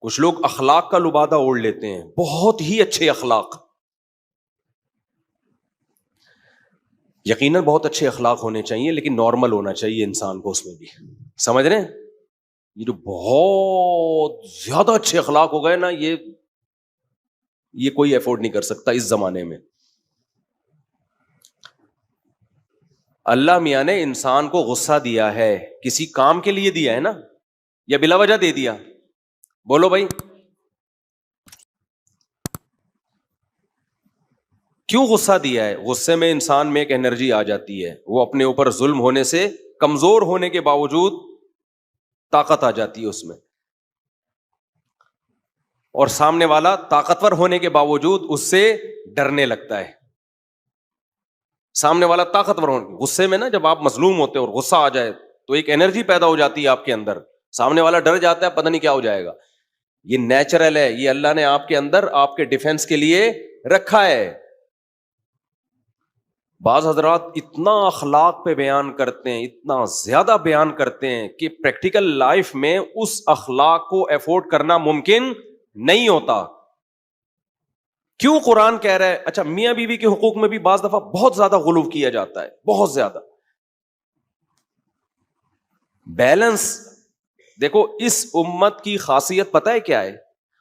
کچھ لوگ اخلاق کا لبادہ اوڑھ لیتے ہیں، بہت ہی اچھے اخلاق، یقیناً بہت اچھے اخلاق ہونے چاہیے، لیکن نارمل ہونا چاہیے انسان کو اس میں بھی، سمجھ رہے ہیں؟ یہ جو بہت زیادہ اچھے اخلاق ہو گئے نا، یہ کوئی افورڈ نہیں کر سکتا اس زمانے میں۔ اللہ میاں نے انسان کو غصہ دیا ہے، کسی کام کے لیے دیا ہے نا، یا بلا وجہ دے دیا؟ بولو بھائی، کیوں غصہ دیا ہے؟ غصے میں انسان میں ایک انرجی آ جاتی ہے، وہ اپنے اوپر ظلم ہونے سے، کمزور ہونے کے باوجود طاقت آ جاتی ہے اس میں، اور سامنے والا طاقتور ہونے کے باوجود اس سے ڈرنے لگتا ہے۔ سامنے والا طاقتور ہونے، غصے میں نا جب آپ مظلوم ہوتے اور غصہ آ جائے تو ایک انرجی پیدا ہو جاتی ہے آپ کے اندر، سامنے والا ڈر جاتا ہے، پتہ نہیں کیا ہو جائے گا۔ یہ نیچرل ہے، یہ اللہ نے آپ کے اندر آپ کے ڈیفنس کے لیے رکھا ہے۔ بعض حضرات اتنا اخلاق پہ بیان کرتے ہیں، اتنا زیادہ بیان کرتے ہیں کہ پریکٹیکل لائف میں اس اخلاق کو افورڈ کرنا ممکن نہیں ہوتا۔ کیوں قرآن کہہ رہا ہے؟ اچھا، میاں بیوی کے حقوق میں بھی بعض دفعہ بہت زیادہ غلو کیا جاتا ہے، بہت زیادہ۔ بیلنس دیکھو، اس امت کی خاصیت پتہ ہے کیا ہے؟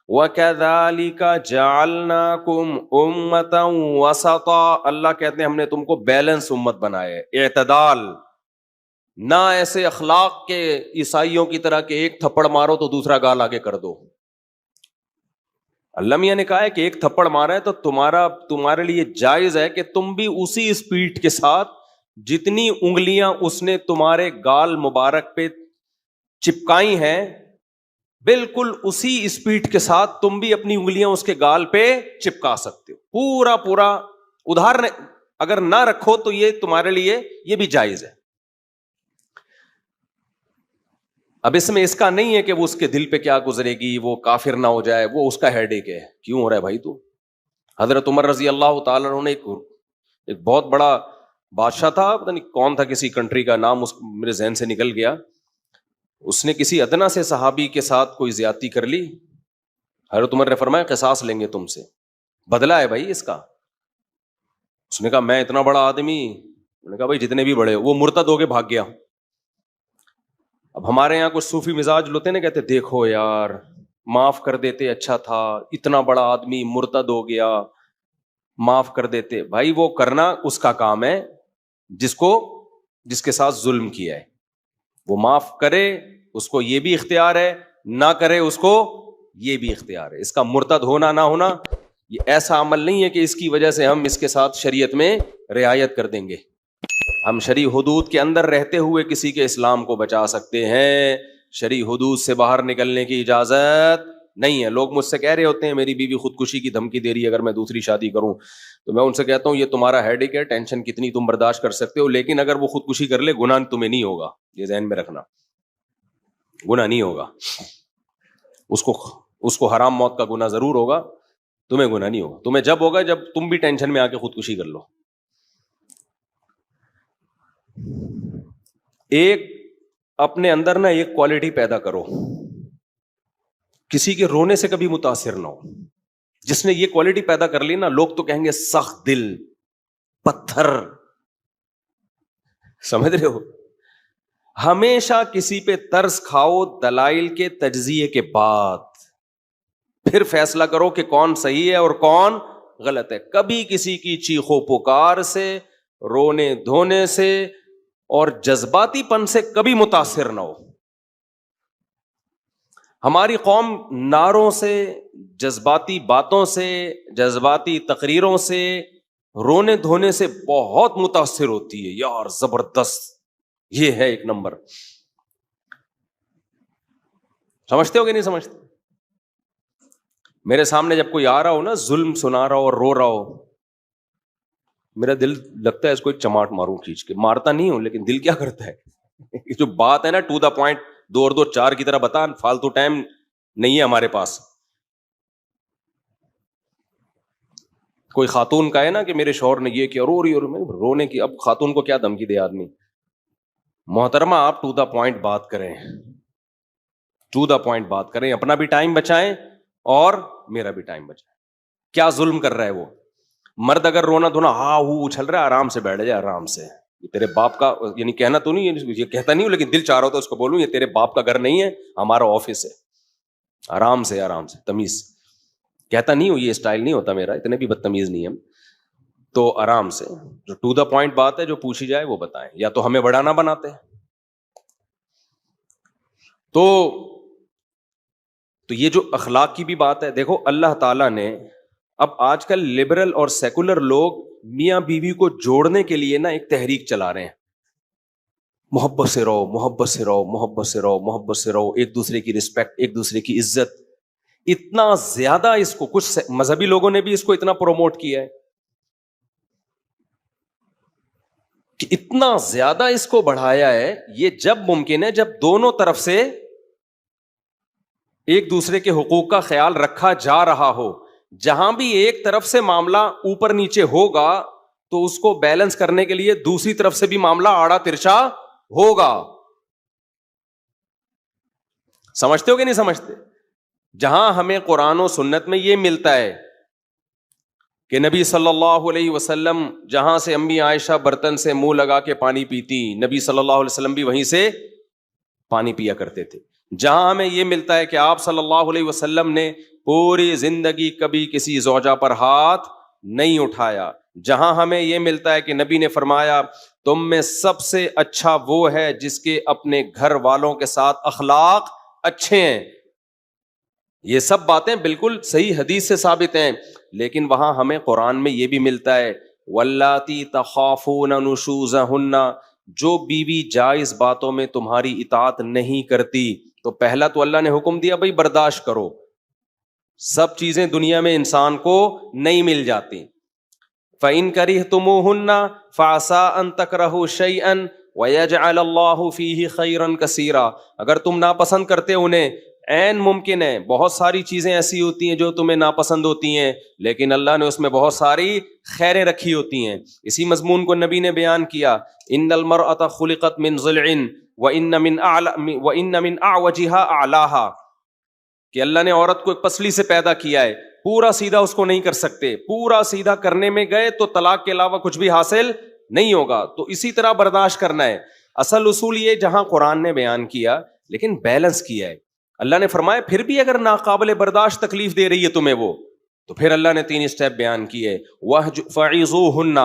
وَكَذَلِكَ جَعَلْنَاكُمْ أُمَّةً وَسَطًا، اللہ کہتے ہیں ہم نے تم کو بیلنس امت بنایا ہے، اعتدال، نہ ایسے اخلاق کے عیسائیوں کی طرح کہ ایک تھپڑ مارو تو دوسرا گال آگے کر دو۔ اللہ میاں نے کہا ہے کہ ایک تھپڑ مارا ہے تو تمہارے لیے جائز ہے کہ تم بھی اسی اسپیڈ کے ساتھ جتنی انگلیاں اس نے تمہارے گال مبارک پہ چپکائی ہیں، بالکل اسی اسپیڈ کے ساتھ تم بھی اپنی انگلیاں اس کے گال پہ چپکا سکتے ہو۔ پورا ادھار اگر نہ رکھو تو یہ تمہارے لیے یہ بھی جائز ہے۔ اب اس میں اس کا نہیں ہے کہ وہ اس کے دل پہ کیا گزرے گی، وہ کافر نہ ہو جائے، وہ اس کا ہیڈ ایک ہے، کیوں ہو رہا ہے بھائی تو؟ حضرت عمر رضی اللہ تعالیٰ عنہ نے ایک بہت بڑا بادشاہ تھا، پتہ نہیں کون تھا، کسی کنٹری کا نام میرے ذہن سے نکل گیا، اس نے کسی ادنا سے صحابی کے ساتھ کوئی زیادتی کر لی، حضرت عمر نے فرمایا قصاص لیں گے تم سے، بدلہ ہے بھائی اس کا۔ اس نے کہا میں اتنا بڑا آدمی، انہوں نے کہا بھائی جتنے بھی بڑے، وہ مرتد ہو کے بھاگ گیا۔ اب ہمارے یہاں کچھ صوفی مزاج لوتے نا، کہتے دیکھو یار معاف کر دیتے اچھا تھا، اتنا بڑا آدمی مرتد ہو گیا، معاف کر دیتے۔ بھائی وہ کرنا اس کا کام ہے جس کے ساتھ ظلم کیا ہے، وہ معاف کرے، اس کو یہ بھی اختیار ہے، نہ کرے اس کو یہ بھی اختیار ہے۔ اس کا مرتد ہونا نہ ہونا یہ ایسا عمل نہیں ہے کہ اس کی وجہ سے ہم اس کے ساتھ شریعت میں رعایت کر دیں گے۔ ہم شرعی حدود کے اندر رہتے ہوئے کسی کے اسلام کو بچا سکتے ہیں، شرعی حدود سے باہر نکلنے کی اجازت نہیں ہے۔ لوگ مجھ سے کہہ رہے ہوتے ہیں میری بیوی خودکشی کی دھمکی دے رہی ہے اگر میں دوسری شادی کروں، تو میں ان سے کہتا ہوں یہ تمہارا ہیڈ ایک ہے، ٹینشن کتنی تم برداشت کر سکتے ہو، لیکن اگر وہ خودکشی کر لے گناہ تمہیں نہیں ہوگا، یہ ذہن میں رکھنا، گناہ نہیں ہوگا، اس کو حرام موت کا گناہ ضرور ہوگا، تمہیں گناہ نہیں ہوگا۔ تمہیں جب ہوگا جب تم بھی ٹینشن میں آ کے خودکشی کر لو۔ ایک اپنے اندر نا ایک کوالٹی پیدا کرو، کسی کے رونے سے کبھی متاثر نہ ہو۔ جس نے یہ کوالٹی پیدا کر لی نا، لوگ تو کہیں گے سخت دل، پتھر، سمجھ رہے ہو؟ ہمیشہ کسی پہ ترس کھاؤ دلائل کے تجزیے کے بعد، پھر فیصلہ کرو کہ کون صحیح ہے اور کون غلط ہے۔ کبھی کسی کی چیخو پکار سے، رونے دھونے سے اور جذباتی پن سے کبھی متاثر نہ ہو۔ ہماری قوم نعروں سے، جذباتی باتوں سے، جذباتی تقریروں سے، رونے دھونے سے بہت متاثر ہوتی ہے، یار زبردست، یہ ہے ایک نمبر۔ سمجھتے ہو کہ نہیں سمجھتے؟ میرے سامنے جب کوئی آ رہا ہو نا، ظلم سنا رہا ہو اور رو رہا ہو، میرا دل لگتا ہے اس کو ایک چماٹ ماروں کھینچ کے، مارتا نہیں ہوں لیکن دل کیا کرتا ہے جو بات ہے نا ٹو دا پوائنٹ، 2 اور 2 4 کی طرح بتا، فالتو ٹائم نہیں ہے ہمارے پاس۔ کوئی خاتون کا ہے نا کہ میرے شوہر نے یہ کیا، رو رہی، اور رونے کی، اب خاتون کو کیا دھمکی دے آدمی؟ محترمہ آپ ٹو دا پوائنٹ بات کریں، ٹو دا پوائنٹ بات کریں, اپنا بھی ٹائم بچائیں اور میرا بھی ٹائم بچائیں. کیا ظلم کر رہا ہے وہ مرد؟ اگر رونا دھونا ہاں وہ اچھل رہا ہے, آرام سے بیٹھ جائے, آرام سے. یہ تیرے باپ کا, یعنی کہنا تو نہیں, یہ کہتا نہیں ہوں لیکن دل چاہ رہا ہوتا اس کو بولوں, یہ تیرے باپ کا گھر نہیں ہے, ہمارا آفس ہے, آرام سے آرام سے, تمیز. کہتا نہیں ہوں, یہ اسٹائل نہیں ہوتا میرا, اتنے بھی بدتمیز نہیں ہم. تو آرام سے جو ٹو دا پوائنٹ بات ہے جو پوچھی جائے وہ بتائیں, یا تو ہمیں بڑا نہ بناتے. تو یہ جو اخلاق کی بھی بات ہے, دیکھو اللہ تعالیٰ نے اب آج کل لبرل اور سیکولر لوگ میاں بیوی کو جوڑنے کے لیے نا ایک تحریک چلا رہے ہیں, محبت سے رہو, محبت سے رہو, محبت سے رہو, محبت سے رہو, ایک دوسرے کی رسپیکٹ, ایک دوسرے کی عزت. اتنا زیادہ اس کو کچھ مذہبی لوگوں نے بھی اس کو اتنا پروموٹ کیا ہے کہ اتنا زیادہ اس کو بڑھایا ہے. یہ جب ممکن ہے جب دونوں طرف سے ایک دوسرے کے حقوق کا خیال رکھا جا رہا ہو. جہاں بھی ایک طرف سے معاملہ اوپر نیچے ہوگا تو اس کو بیلنس کرنے کے لیے دوسری طرف سے بھی معاملہ آڑا ترچا ہوگا. سمجھتے ہو کہ نہیں سمجھتے؟ جہاں ہمیں قرآن و سنت میں یہ ملتا ہے کہ نبی صلی اللہ علیہ وسلم جہاں سے امی عائشہ برتن سے منہ لگا کے پانی پیتی, نبی صلی اللہ علیہ وسلم بھی وہیں سے پانی پیا کرتے تھے. جہاں ہمیں یہ ملتا ہے کہ آپ صلی اللہ علیہ وسلم نے پوری زندگی کبھی کسی زوجہ پر ہاتھ نہیں اٹھایا. جہاں ہمیں یہ ملتا ہے کہ نبی نے فرمایا تم میں سب سے اچھا وہ ہے جس کے اپنے گھر والوں کے ساتھ اخلاق اچھے ہیں. یہ سب باتیں بالکل صحیح حدیث سے ثابت ہیں. لیکن وہاں ہمیں قرآن میں یہ بھی ملتا ہے واللاتی تخافون نشوزہن, جو بیوی جائز باتوں میں تمہاری اطاعت نہیں کرتی. تو پہلا تو اللہ نے حکم دیا بھائی برداشت کرو, سب چیزیں دنیا میں انسان کو نہیں مل جاتی. فَإِن كَرِهْتُمُوهُنَّ فَعَسَىٰ أَن تَكْرَهُوا شَيْئًا وَيَجْعَلَ اللَّهُ فِيهِ خَيْرًا كَثِيرًا. اگر تم ناپسند کرتے انہیں, عین ممکن ہے بہت ساری چیزیں ایسی ہوتی ہیں جو تمہیں ناپسند ہوتی ہیں لیکن اللہ نے اس میں بہت ساری خیریں رکھی ہوتی ہیں. اسی مضمون کو نبی نے بیان کیا ان المرأة خلقت من ضلع وان من اعوجها اعلاها, کہ اللہ نے عورت کو ایک پسلی سے پیدا کیا ہے, پورا سیدھا اس کو نہیں کر سکتے, پورا سیدھا کرنے میں گئے تو طلاق کے علاوہ کچھ بھی حاصل نہیں ہوگا. تو اسی طرح برداشت کرنا ہے. اصل اصول یہ جہاں قرآن نے بیان کیا لیکن بیلنس کیا ہے. اللہ نے فرمایا پھر بھی اگر ناقابل برداشت تکلیف دے رہی ہے تمہیں وہ, تو پھر اللہ نے 3 اسٹیپ بیان کیے. فَعِظُوهُنَّ,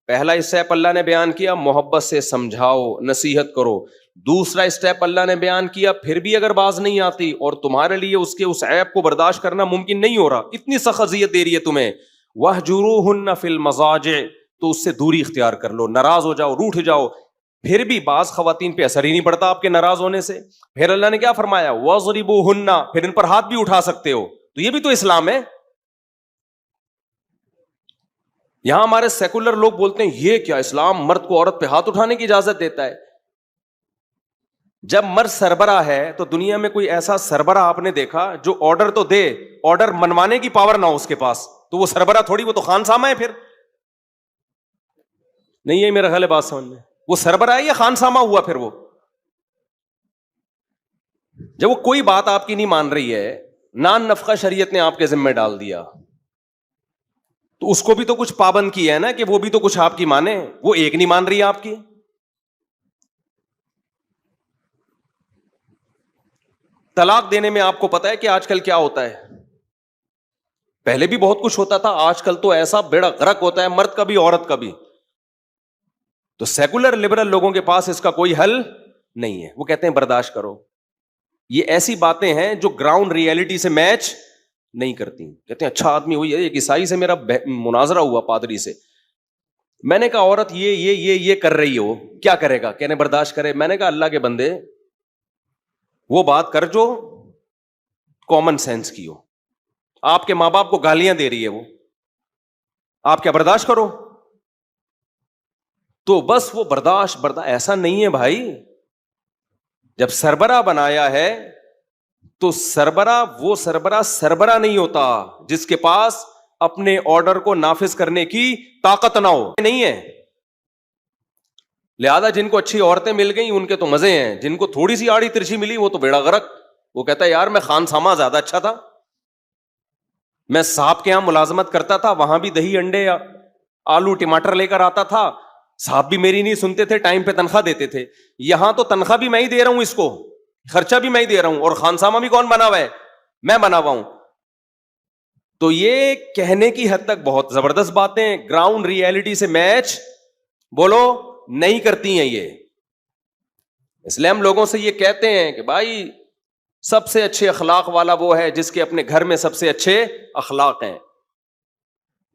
پہلا اسٹیپ اللہ نے بیان کیا محبت سے سمجھاؤ, نصیحت کرو. دوسرا اسٹیپ اللہ نے بیان کیا پھر بھی اگر باز نہیں آتی اور تمہارے لیے اس کے اس عیب کو برداشت کرنا ممکن نہیں ہو رہا, اتنی سخت اذیت دے رہی ہے تمہیں, وَاهْجُرُوهُنَّ فِي الْمَضَاجِعِ, تو اس سے دوری اختیار کر لو, ناراض ہو جاؤ, روٹھ جاؤ. پھر بھی بعض خواتین پہ اثر ہی نہیں پڑتا آپ کے ناراض ہونے سے. پھر اللہ نے کیا فرمایا وَاضْرِبُوهُنَّ, پھر ان پر ہاتھ بھی اٹھا سکتے ہو. تو یہ بھی تو اسلام ہے. یہاں ہمارے سیکولر لوگ بولتے ہیں یہ کیا اسلام مرد کو عورت پہ ہاتھ اٹھانے کی اجازت دیتا ہے. جب مرد سربراہ ہے تو دنیا میں کوئی ایسا سربراہ آپ نے دیکھا جو آرڈر تو دے, آرڈر منوانے کی پاور نہ ہو اس کے پاس, تو وہ سربراہ تھوڑی, وہ تو خان سامہ ہے. پھر نہیں ہے میرا خیال ہے بات سمجھ میں, وہ سربراہ ہے یا خان سامہ ہوا پھر وہ. جب وہ کوئی بات آپ کی نہیں مان رہی ہے, نان نفقہ شریعت نے آپ کے ذمہ ڈال دیا, تو اس کو بھی تو کچھ پابند کیا ہے نا کہ وہ بھی تو کچھ آپ کی مانے. وہ ایک نہیں مان رہی ہے آپ کی. طلاق دینے میں آپ کو پتا ہے کہ آج کل کیا ہوتا ہے, پہلے بھی بہت کچھ ہوتا تھا, آج کل تو ایسا بیڑا غرق ہوتا ہے مرد کا بھی عورت کا بھی. تو سیکولر لبرل لوگوں کے پاس اس کا کوئی حل نہیں ہے. وہ کہتے ہیں برداشت کرو. یہ ایسی باتیں ہیں جو گراؤنڈ ریئلٹی سے میچ نہیں کرتی. کہتے ہیں اچھا آدمی ہوئی ہے, ایک عیسائی سے میرا مناظرہ ہوا پادری سے, میں نے کہا عورت یہ کر رہی ہو کیا کرے گا, کہنے برداشت کرے. میں نے کہا اللہ کے بندے وہ بات کر جو کامن سینس کی ہو. آپ کے ماں باپ کو گالیاں دے رہی ہے وہ, آپ کیا برداشت کرو؟ تو بس وہ برداشت ایسا نہیں ہے بھائی. جب سربراہ بنایا ہے تو وہ سربراہ نہیں ہوتا جس کے پاس اپنے آرڈر کو نافذ کرنے کی طاقت نہ ہو, نہیں ہے. لہذا جن کو اچھی عورتیں مل گئیں ان کے تو مزے ہیں, جن کو تھوڑی سی آڑی ترچھی ملی وہ تو بیڑا غرق, وہ کہتا ہے یار میں خان سامہ زیادہ اچھا تھا, میں صاحب کے یہاں ملازمت کرتا تھا, وہاں بھی دہی انڈے آلو ٹماٹر لے کر آتا تھا, صاحب بھی میری نہیں سنتے تھے, ٹائم پہ تنخواہ دیتے تھے. یہاں تو تنخواہ بھی میں ہی دے رہا ہوں, اس کو خرچہ بھی میں ہی دے رہا ہوں, اور خانسامہ بھی کون بنا ہوا ہے؟ میں بنا ہوا ہوں. تو یہ کہنے کی حد تک بہت زبردست باتیں گراؤنڈ ریئلٹی سے میچ بولو نہیں کرتی ہیں یہ. اس لیے ہم لوگوں سے یہ کہتے ہیں کہ بھائی سب سے اچھے اخلاق والا وہ ہے جس کے اپنے گھر میں سب سے اچھے اخلاق ہیں.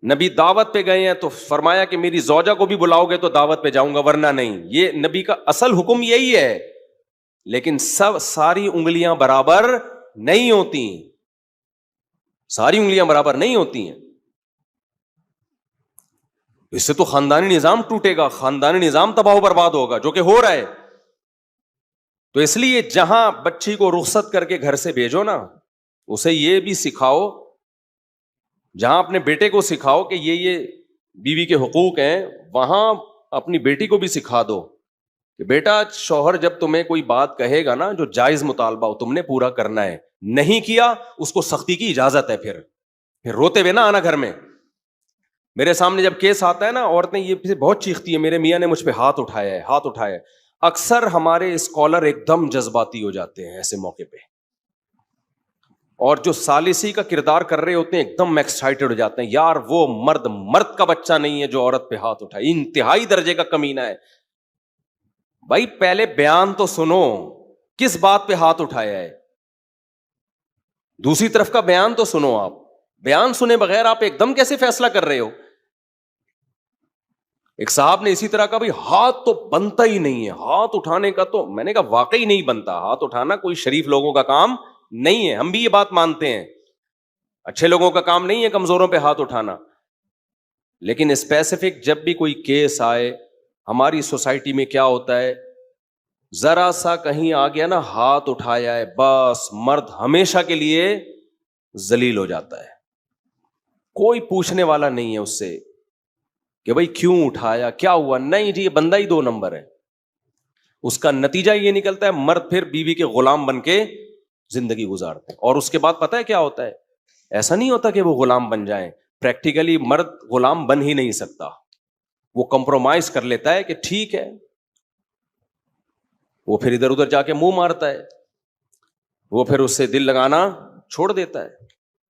نبی دعوت پہ گئے ہیں تو فرمایا کہ میری زوجہ کو بھی بلاؤ گے تو دعوت پہ جاؤں گا, ورنہ نہیں. یہ نبی کا اصل حکم یہی ہے. لیکن ساری انگلیاں برابر نہیں ہوتی, ساری انگلیاں برابر نہیں ہوتی ہیں. اس سے تو خاندانی نظام ٹوٹے گا, خاندانی نظام تباہ و برباد ہوگا, جو کہ ہو رہا ہے. تو اس لیے جہاں بچی کو رخصت کر کے گھر سے بھیجو نا, اسے یہ بھی سکھاؤ, جہاں اپنے بیٹے کو سکھاؤ کہ یہ بیوی کے حقوق ہیں, وہاں اپنی بیٹی کو بھی سکھا دو کہ بیٹا شوہر جب تمہیں کوئی بات کہے گا نا جو جائز مطالبہ ہو, تم نے پورا کرنا ہے, نہیں کیا اس کو سختی کی اجازت ہے. پھر روتے ہوئے نہ آنا گھر میں. میرے سامنے جب کیس آتا ہے نا, عورتیں یہ بہت چیختی ہیں میرے میاں نے مجھ پہ ہاتھ اٹھایا ہے, ہاتھ اٹھایا ہے. اکثر ہمارے اسکالر ایک دم جذباتی ہو جاتے ہیں ایسے موقع پہ, اور جو ثالثی کا کردار کر رہے ہوتے ہیں ایک دم ایکسائٹڈ ہو جاتے ہیں, یار وہ مرد کا بچہ نہیں ہے جو عورت پہ ہاتھ اٹھائے, انتہائی درجے کا کمینہ ہے. بھائی پہلے بیان تو سنو, کس بات پہ ہاتھ اٹھایا ہے, دوسری طرف کا بیان تو سنو. آپ بیان سنے بغیر آپ ایک دم کیسے فیصلہ کر رہے ہو؟ ایک صاحب نے اسی طرح کا, بھائی ہاتھ تو بنتا ہی نہیں ہے, ہاتھ اٹھانے کا تو, میں نے کہا واقعی نہیں بنتا, ہاتھ اٹھانا کوئی شریف لوگوں کا کام نہیں ہے, ہم بھی یہ بات مانتے ہیں, اچھے لوگوں کا کام نہیں ہے کمزوروں پہ ہاتھ اٹھانا. لیکن اسپیسیفک جب بھی کوئی کیس آئے, ہماری سوسائٹی میں کیا ہوتا ہے, ذرا سا کہیں آ گیا نا ہاتھ اٹھایا ہے, بس مرد ہمیشہ کے لیے ذلیل ہو جاتا ہے. کوئی پوچھنے والا نہیں ہے اس سے کہ بھائی کیوں اٹھایا, کیا ہوا, نہیں جی یہ بندہ ہی 2 نمبر ہے. اس کا نتیجہ یہ نکلتا ہے مرد پھر بیوی کے غلام بن کے زندگی گزارتے ہیں. اور اس کے بعد پتہ ہے کیا ہوتا ہے, ایسا نہیں ہوتا کہ وہ غلام بن جائیں, پریکٹیکلی مرد غلام بن ہی نہیں سکتا, وہ کمپرومائز کر لیتا ہے کہ ٹھیک ہے, وہ پھر ادھر ادھر جا کے منہ مارتا ہے, وہ پھر اس سے دل لگانا چھوڑ دیتا ہے,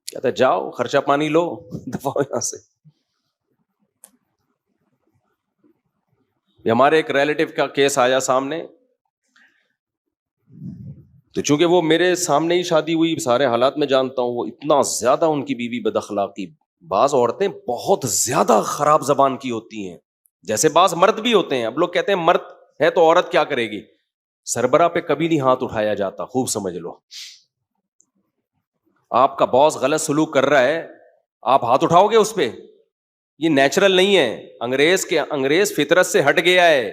کہتا ہے جاؤ خرچہ پانی لو, دفعہ یہاں سے. ہمارے ایک ریلیٹیو کا کیس آیا سامنے, تو چونکہ وہ میرے سامنے ہی شادی ہوئی, سارے حالات میں جانتا ہوں, وہ اتنا زیادہ ان کی بیوی بد اخلاقی, بعض عورتیں بہت زیادہ خراب زبان کی ہوتی ہیں, جیسے بعض مرد بھی ہوتے ہیں. اب لوگ کہتے ہیں مرد ہے تو عورت کیا کرے گی, سربراہ پہ کبھی نہیں ہاتھ اٹھایا جاتا, خوب سمجھ لو. آپ کا باس غلط سلوک کر رہا ہے, آپ ہاتھ اٹھاؤ گے اس پہ, یہ نیچرل نہیں ہے. انگریز فطرت سے ہٹ گیا ہے.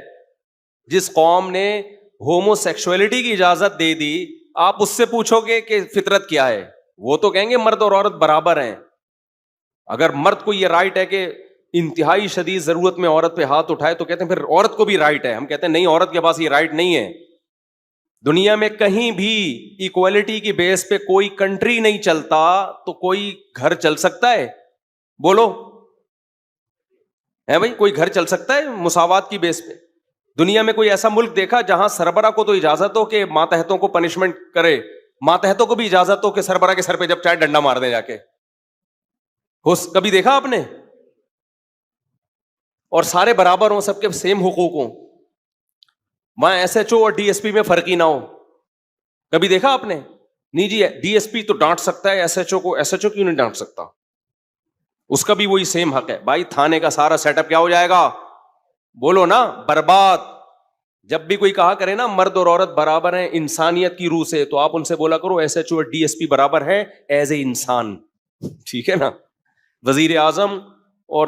جس قوم نے ہومو سیکسولیٹی کی اجازت دے دی, آپ اس سے پوچھو گے کہ فطرت کیا ہے, وہ تو کہیں گے مرد اور عورت برابر ہیں. اگر مرد کو یہ رائٹ ہے کہ انتہائی شدید ضرورت میں عورت پہ ہاتھ اٹھائے تو کہتے ہیں پھر عورت کو بھی رائٹ ہے. ہم کہتے ہیں نہیں, عورت کے پاس یہ رائٹ نہیں ہے. دنیا میں کہیں بھی ایکوالٹی کی بیس پہ کوئی کنٹری نہیں چلتا, تو کوئی گھر چل سکتا ہے؟ بولو ہے بھائی, کوئی گھر چل سکتا ہے مساوات کی بیس پہ؟ دنیا میں کوئی ایسا ملک دیکھا جہاں سربراہ کو تو اجازت ہو کہ ماتحتوں کو پنشمنٹ کرے, ماتحتوں کو بھی اجازت ہو کہ سربراہ کے سر پہ جب چاہے ڈنڈا مار دیں جا کے؟ کبھی دیکھا آپ نے؟ اور سارے برابر ہوں, سب کے سیم حقوق ہوں, وہاں ایس ایچ او اور ڈی ایس پی میں فرق ہی نہ ہو. کبھی دیکھا آپ نے؟ نہیں جی, ڈی ایس پی تو ڈانٹ سکتا ہے ایس ایچ او کو, ایس ایچ او کیوں نہیں ڈانٹ سکتا؟ اس کا بھی وہی سیم حق ہے. بھائی تھانے کا سارا سیٹ اپ کیا ہو جائے گا, بولو نا, برباد. جب بھی کوئی کہا کرے نا مرد اور عورت برابر ہیں انسانیت کی روح سے, تو آپ ان سے بولا کرو ایس ایچ او اور ڈی ایس پی برابر ہے ایز اے انسان, ٹھیک ہے نا. وزیر اعظم اور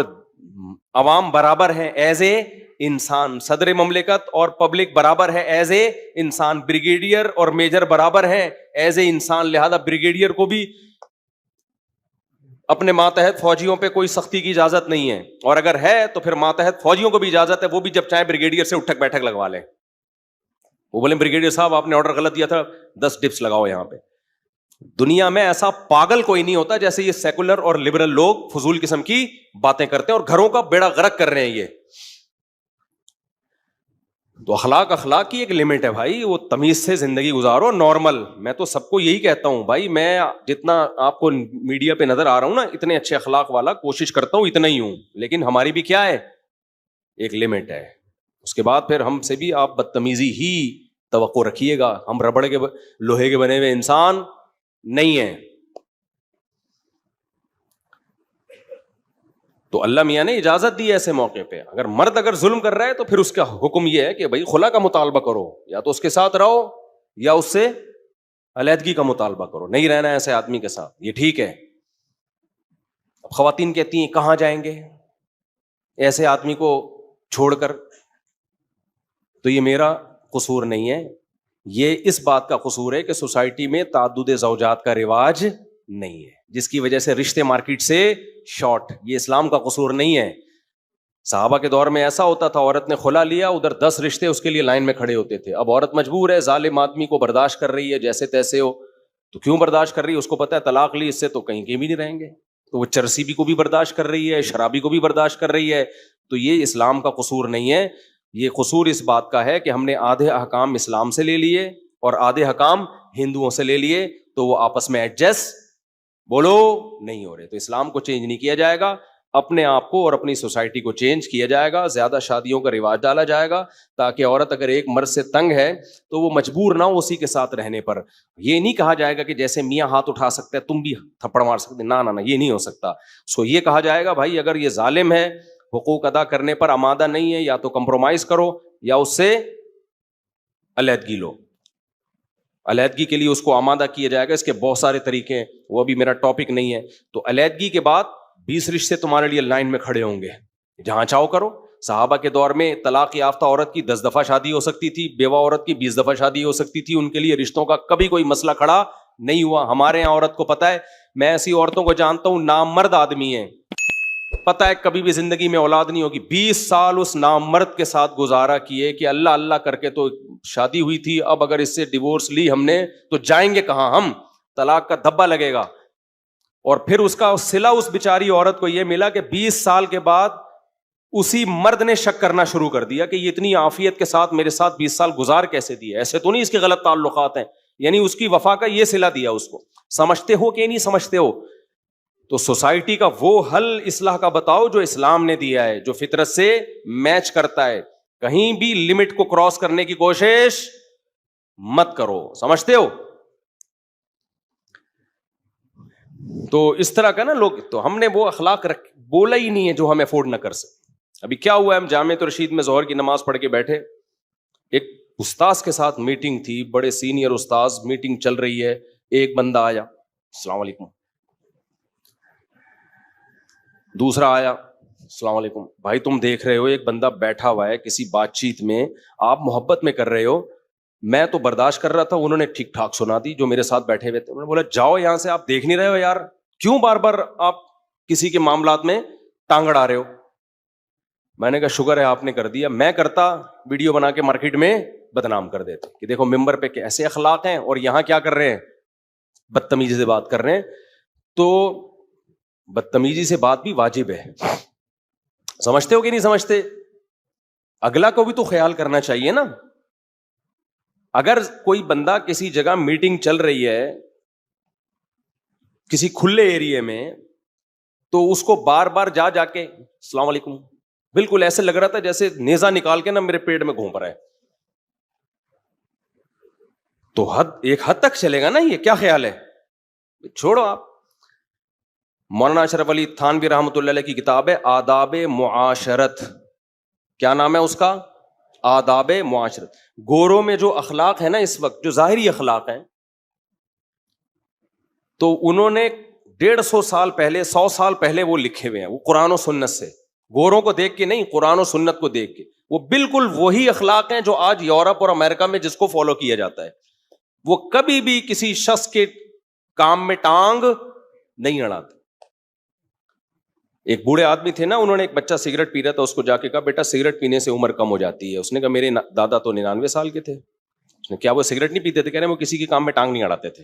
عوام برابر ہیں ایز اے انسان, صدر مملکت اور پبلک برابر ہے ایز اے انسان, بریگیڈیئر اور میجر برابر ہیں ایز اے انسان. لہذا بریگیڈیئر کو بھی اپنے ماتحت فوجیوں پہ کوئی سختی کی اجازت نہیں ہے, اور اگر ہے تو پھر ماتحت فوجیوں کو بھی اجازت ہے, وہ بھی جب چاہے بریگیڈیئر سے اٹھک بیٹھک لگوا لیں. وہ بولیں بریگیڈیئر صاحب آپ نے آرڈر غلط دیا تھا, 10 ڈپس لگاؤ یہاں پہ. دنیا میں ایسا پاگل کوئی نہیں ہوتا جیسے یہ سیکولر اور لبرل لوگ فضول قسم کی باتیں کرتے ہیں اور گھروں کا بیڑا غرق کر رہے ہیں. یہ تو اخلاق کی ایک لمٹ ہے بھائی, وہ تمیز سے زندگی گزارو نارمل. میں تو سب کو یہی کہتا ہوں بھائی, میں جتنا آپ کو میڈیا پہ نظر آ رہا ہوں نا, اتنے اچھے اخلاق والا کوشش کرتا ہوں اتنا ہی ہوں, لیکن ہماری بھی کیا ہے, ایک لمٹ ہے. اس کے بعد پھر ہم سے بھی آپ بدتمیزی ہی توقع رکھیے گا. ہم ربڑ کے لوہے کے بنے ہوئے انسان نہیں ہیں. تو اللہ میاں نے اجازت دی ایسے موقع پہ, اگر مرد اگر ظلم کر رہا ہے تو پھر اس کا حکم یہ ہے کہ بھائی خلا کا مطالبہ کرو, یا تو اس کے ساتھ رہو یا اس سے علیحدگی کا مطالبہ کرو, نہیں رہنا ایسے آدمی کے ساتھ, یہ ٹھیک ہے. اب خواتین کہتی ہیں کہاں جائیں گے ایسے آدمی کو چھوڑ کر, تو یہ میرا قصور نہیں ہے, یہ اس بات کا قصور ہے کہ سوسائٹی میں تعدد زوجات کا رواج نہیں ہے, جس کی وجہ سے رشتے مارکیٹ سے شارٹ. یہ اسلام کا قصور نہیں ہے. صحابہ کے دور میں ایسا ہوتا تھا, عورت نے خلا لیا, ادھر 10 رشتے اس کے لیے لائن میں کھڑے ہوتے تھے. اب عورت مجبور ہے, ظالم آدمی کو برداشت کر رہی ہے جیسے تیسے ہو, تو کیوں برداشت کر رہی ہے, اس کو پتا ہے طلاق لی اس سے تو کہیں بھی نہیں رہیں گے, تو وہ چرسی بھی کو بھی برداشت کر رہی ہے, شرابی کو بھی برداشت کر رہی ہے. تو یہ اسلام کا قصور نہیں ہے, یہ قصور اس بات کا ہے کہ ہم نے آدھے احکام اسلام سے لے لیے اور آدھے حکام ہندوؤں سے لے لیے, تو وہ آپس میں ایڈجسٹ بولو نہیں ہو رہے. تو اسلام کو چینج نہیں کیا جائے گا, اپنے آپ کو اور اپنی سوسائٹی کو چینج کیا جائے گا. زیادہ شادیوں کا رواج ڈالا جائے گا تاکہ عورت اگر ایک مرد سے تنگ ہے تو وہ مجبور نہ ہو اسی کے ساتھ رہنے پر. یہ نہیں کہا جائے گا کہ جیسے میاں ہاتھ اٹھا سکتے تم بھی تھپڑ مار سکتے, نہ یہ نہیں ہو سکتا. سو یہ کہا جائے گا بھائی اگر یہ ظالم ہے, حقوق ادا کرنے پر آمادہ نہیں ہے, یا تو کمپرومائز کرو یا اس سے علیحدگی لو. علیحدگی کے لیے اس کو آمادہ کیا جائے گا, اس کے بہت سارے طریقے ہیں, وہ بھی میرا ٹاپک نہیں ہے. تو علیحدگی کے بعد 20 رشتے تمہارے لیے لائن میں کھڑے ہوں گے, جہاں چاہو کرو. صحابہ کے دور میں طلاق یافتہ عورت کی 10 دفعہ شادی ہو سکتی تھی, بیوہ عورت کی 20 دفعہ شادی ہو سکتی تھی, ان کے لیے رشتوں کا کبھی کوئی مسئلہ کھڑا نہیں ہوا. ہمارے یہاں عورت کو پتا ہے, میں ایسی عورتوں کو جانتا ہوں نامرد آدمی ہیں, پتا ہے کبھی بھی زندگی میں اولاد نہیں ہوگی, 20 سال اس نامرد کے ساتھ گزارا کیے کہ اللہ اللہ کر کے تو شادی ہوئی تھی, اب اگر اس سے ڈیورس لی ہم نے تو جائیں گے کہاں ہم, طلاق کا دھبا لگے گا. اور پھر اس کا صلہ اس بیچاری عورت کو یہ ملا کہ 20 سال کے بعد اسی مرد نے شک کرنا شروع کر دیا کہ یہ اتنی عافیت کے ساتھ میرے ساتھ 20 سال گزار کیسے دیے, ایسے تو نہیں اس کے غلط تعلقات ہیں. یعنی اس کی وفا کا یہ صلہ دیا اس کو. سمجھتے ہو کہ نہیں سمجھتے ہو؟ تو سوسائٹی کا وہ حل اصلاح کا بتاؤ جو اسلام نے دیا ہے, جو فطرت سے میچ کرتا ہے. کہیں بھی لمٹ کو کراس کرنے کی کوشش مت کرو, سمجھتے ہو؟ تو اس طرح کا نا لوگ, تو ہم نے وہ اخلاق بولا ہی نہیں ہے جو ہم افورڈ نہ کر سکتے. ابھی کیا ہوا ہے, ہم جامعۃ الرشید میں ظہر کی نماز پڑھ کے بیٹھے, ایک استاذ کے ساتھ میٹنگ تھی, بڑے سینئر استاذ, میٹنگ چل رہی ہے. ایک بندہ آیا, السلام علیکم. دوسرا آیا, السلام علیکم. بھائی تم دیکھ رہے ہو ایک بندہ بیٹھا ہوا ہے کسی بات چیت میں, آپ محبت میں کر رہے ہو, میں تو برداشت کر رہا تھا, انہوں نے ٹھیک ٹھاک سنا دی جو میرے ساتھ بیٹھے ہوئے تھے. انہوں نے بولا جاؤ یہاں سے, آپ دیکھ نہیں رہے ہو یار, کیوں بار بار آپ کسی کے معاملات میں ٹانگ اڑا رہے ہو. میں نے کہا شکر ہے آپ نے کر دیا, میں کرتا ویڈیو بنا کے مارکیٹ میں بدنام کر دیتے کہ دیکھو ممبر پہ کیسے اخلاق ہیں, اور یہاں کیا کر رہے ہیں, بدتمیزی سے بات کر رہے ہیں. تو بدتمیزی سے بات بھی واجب ہے, سمجھتے ہو کہ نہیں سمجھتے؟ اگلا کو بھی تو خیال کرنا چاہیے نا. اگر کوئی بندہ کسی جگہ میٹنگ چل رہی ہے کسی کھلے ایریے میں, تو اس کو بار بار جا کے السلام علیکم, بالکل ایسے لگ رہا تھا جیسے نیزہ نکال کے نا میرے پیٹ میں گھوم رہا ہے. تو ایک حد تک چلے گا نا, یہ کیا خیال ہے؟ چھوڑو آپ. مولانا اشرف علی تھانوی رحمۃ اللہ علیہ کی کتاب ہے آداب معاشرت, کیا نام ہے اس کا؟ آداب معاشرت. گوروں میں جو اخلاق ہے نا اس وقت, جو ظاہری اخلاق ہیں, تو انہوں نے 150 سال پہلے 100 سال پہلے وہ لکھے ہوئے ہیں, وہ قرآن و سنت سے, گوروں کو دیکھ کے نہیں, قرآن و سنت کو دیکھ کے. وہ بالکل وہی اخلاق ہیں جو آج یورپ اور امریکہ میں جس کو فالو کیا جاتا ہے. وہ کبھی بھی کسی شخص کے کام میں ٹانگ نہیں اڑاتے. ایک بوڑھے آدمی تھے نا, انہوں نے ایک بچہ سگریٹ پی رہا تھا, اس کو جا کے کہا بیٹا سگریٹ پینے سے عمر کم ہو جاتی ہے. اس نے کہا میرے دادا تو 99 سال کے تھے. اس نے کیا وہ سگریٹ نہیں پیتے تھے؟ کہہ رہے وہ کسی کے کام میں ٹانگ نہیں اڑاتے تھے.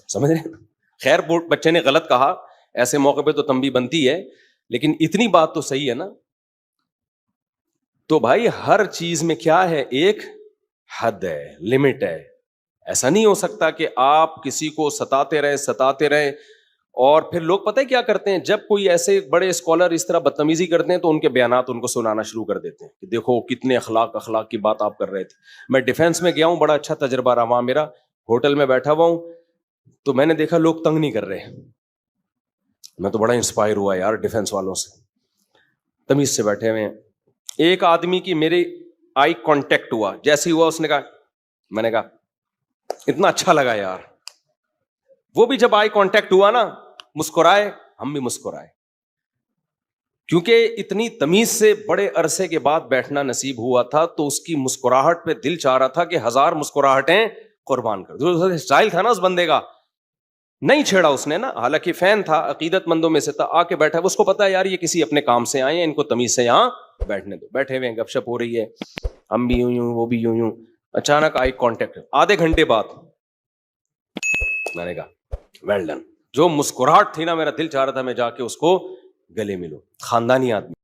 سمجھ رہے ہیں؟ خیر بچے نے غلط کہا, ایسے موقع پہ تو تنبیہ بنتی ہے, لیکن اتنی بات تو صحیح ہے نا. تو بھائی ہر چیز میں کیا ہے, ایک حد ہے, لمٹ ہے. ایسا نہیں ہو سکتا کہ آپ کسی کو ستاتے رہے اور پھر لوگ پتہ ہے کیا کرتے ہیں, جب کوئی ایسے بڑے اسکالر اس طرح بدتمیزی کرتے ہیں تو ان کے بیانات ان کو سنانا شروع کر دیتے ہیں کہ دیکھو کتنے اخلاق کی بات آپ کر رہے تھے. میں ڈیفینس میں گیا ہوں, بڑا اچھا تجربہ رہا وہاں میرا, ہوٹل میں بیٹھا ہوا ہوں تو میں نے دیکھا لوگ تنگ نہیں کر رہے. میں تو بڑا انسپائر ہوا یار ڈیفینس والوں سے, تمیز سے بیٹھے ہوئے ہیں. ایک آدمی کی میرے آئی کانٹیکٹ ہوا, جیسے ہی ہوا اس نے کہا, میں نے کہا اتنا اچھا لگا یار. وہ بھی جب آئی کانٹیکٹ ہوا نا مسکرائے, ہم بھی مسکرائے, کیونکہ اتنی تمیز سے بڑے عرصے کے بعد بیٹھنا نصیب ہوا تھا تو اس کی مسکراہٹ پہ دل چاہ رہا تھا کہ 1000 مسکراہٹیں قربان کر دو. اسٹائل تھا نا اس بندے کا, نہیں چھیڑا اس نے نا, حالانکہ فین تھا, عقیدت مندوں میں سے تھا, آ کے بیٹھا, اس کو پتا ہے یار یہ کسی اپنے کام سے آئے ہیں, ان کو تمیز سے یہاں بیٹھنے دو. بیٹھے ہوئے گپ شپ ہو رہی ہے, ہم بھی یوں وہ بھی یوں. اچانک آئی کانٹیکٹ, آدھے گھنٹے بعد میں نے کہا ویل ڈن. جو مسکراہٹ تھی نا, میرا دل چاہ رہا تھا میں جا کے اس کو گلے ملوں. خاندانی آدمی.